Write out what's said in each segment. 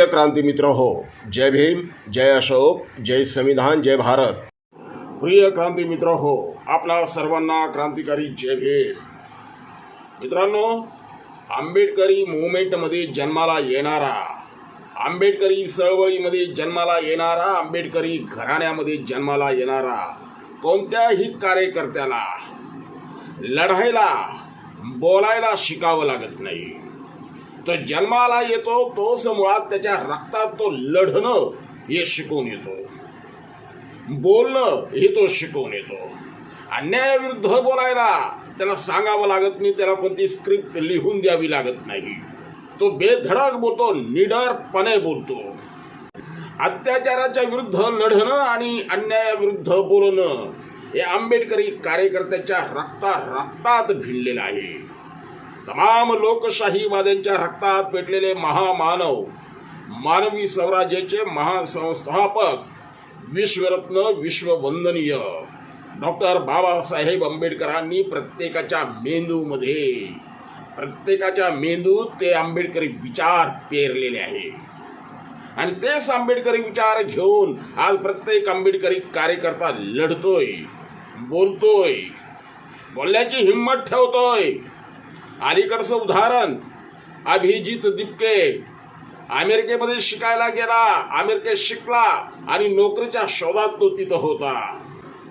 प्रिय क्रांती मित्र हो, जय भीम, जय अशोक, जय संविधान, जय भारत। प्रिय क्रांती मित्र हो, आपल्या सर्वांना क्रांतिकारी जय भीम। मित्रांनो, आंबेडकरी मूवमेंटमध्ये जन्माला येणारा, आंबेडकरी चळवळीमध्ये जन्माला येणारा, आंबेडकरी घराण्यामध्ये जन्माला येणारा कोणत्याही कार्यकर्त्याला लढायला बोलायला शिकावं लागत नाही। तो जन्माला येतो तोच मुळात त्याच्या रक्तात तो लढणं हे शिकून येतो, बोलणं हे तो शिकून येतो। अन्यायाविरुद्ध बोलायला त्याला सांगावं लागत नाही, त्याला कोणती स्क्रिप्ट लिहून द्यावी लागत नाही। तो बेधडक बोलतो, निडरपणे बोलतो। अत्याचाराच्या विरुद्ध लढणं आणि अन्यायाविरुद्ध बोलणं हे आंबेडकरी कार्यकर्त्याच्या रक्तात भिनलेलं आहे। तमाम लोकशाहीवाद्यांच्या रक्तात पेटलेले महामानव, मानवी स्वराज्याचे महासंस्थापक, विश्वरत्न, विश्ववंदनीय डॉक्टर बाबासाहेब आंबेडकरांनी प्रत्येकाच्या मेंदूत ते आंबेडकरी विचार पेरलेले आहे। आणि तेच आंबेडकरी विचार घेऊन आज प्रत्येक आंबेडकरी कार्यकर्ता लढतोय, बोलतोय, बोलण्याची हिंमत ठेवतोय। अलीकडचं उदाहरण, अभिजित दिपके अमेरिकेमध्ये शिकायला गेला, अमेरिकेत शिकला आणि नोकरीच्या शोधात तो तिथं होता।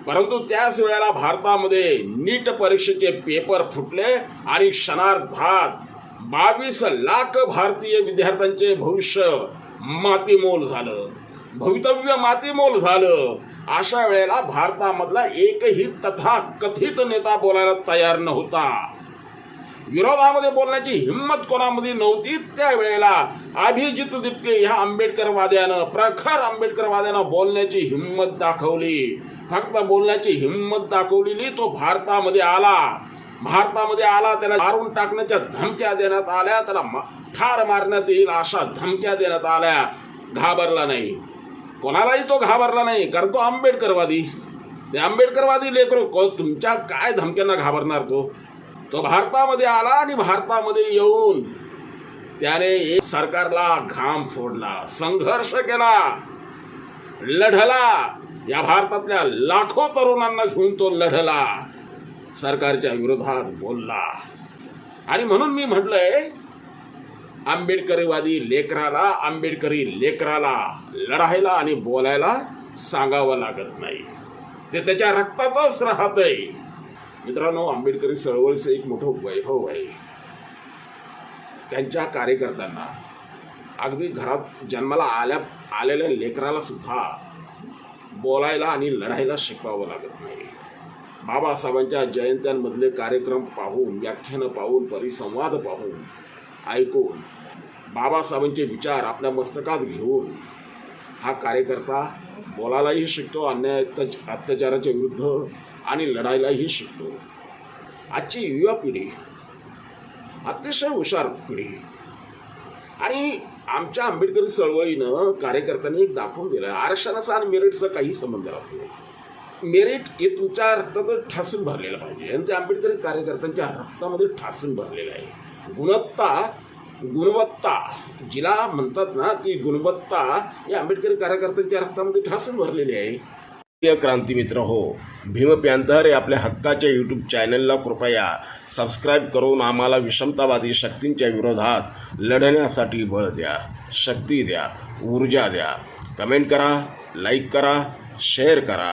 परंतु त्याच वेळेला भारतामध्ये नीट परीक्षेचे पेपर फुटले आणि क्षणार्धात 22 लाख भारतीय विद्यार्थ्यांचे भवितव्य मातीमोल झालं। अशा वेळेला भारतामधला एकही तथाकथित नेता बोलायला तयार नव्हता, विरोधामध्ये बोलण्याची हिंमत कोणामध्ये नव्हती। त्यावेळेला अभिजित दिपके ह्या प्रखर आंबेडकरवाद्यानं बोलण्याची हिंमत दाखवली। फक्त बोलण्याची हिंमत दाखवलेली, तो भारतामध्ये आला, त्याला मारून टाकण्याच्या धमक्या देण्यात आल्या, त्याला ठार मारण्यात येईल अशा धमक्या देण्यात आल्या। घाबरला नाही, कोणालाही तो घाबरला नाही, कारण तो आंबेडकरवादी। ते आंबेडकरवादी लेकरो तुमच्या काय धमक्यांना घाबरणार? तो भारतामध्ये आला आणि भारतामध्ये येऊन त्याने सरकारला घाम फोडला, संघर्ष केला, लढला। या भारतातल्या लाखो तरुणांना घेऊन तो लढला, सरकारच्या विरोधात बोलला। आणि म्हणून मी म्हटलंय, आंबेडकरी लेकराला लढायला आणि बोलायला सांगावं लागत नाही, ते त्याच्या रक्तातच राहतंय। मित्रांनो, आंबेडकरी चळवळीचं एक मोठं वैभव आहे। त्यांच्या कार्यकर्त्यांना अगदी घरात जन्माला आलेल्या लेकराला सुद्धा बोलायला आणि लढायला शिकवावं लागत नाही। बाबासाहेबांच्या जयंत्यांमधले कार्यक्रम पाहून, व्याख्यानं पाहून, परिसंवाद पाहून, ऐकून, बाबासाहेबांचे विचार आपल्या मस्तकात घेऊन हा कार्यकर्ता बोलायलाही शिकतो, अत्याचाराच्या विरुद्ध आणि लढायलाही शिकतो। आजची युवा पिढी अतिशय हुशार पिढी, आणि आमच्या आंबेडकरी चळवळीनं कार्यकर्त्यांनी दाखवून दिलं, आरक्षणाचा आणि मेरिटचा काही संबंध राहत नाही। मेरिट हे तुमच्या रक्तात ठासून भरलेलं पाहिजे, आणि ते आंबेडकरी कार्यकर्त्यांच्या रक्तामध्ये ठासून भरलेलं आहे। गुणवत्ता जिला म्हणतात ना, ती गुणवत्ता या आंबेडकरी कार्यकर्त्यांच्या रक्तामध्ये ठासून भरलेली आहे। प्रिय क्रांती मित्र हो, भीम पॅंथर या आपल्या हक्काच्या यूट्यूब चॅनलला कृपया सबस्क्राईब करून आम्हाला विषमतावादी शक्तींच्या विरोधात लढण्यासाठी बळ द्या, शक्ती द्या, ऊर्जा द्या। कमेंट करा, लाईक करा, शेअर करा।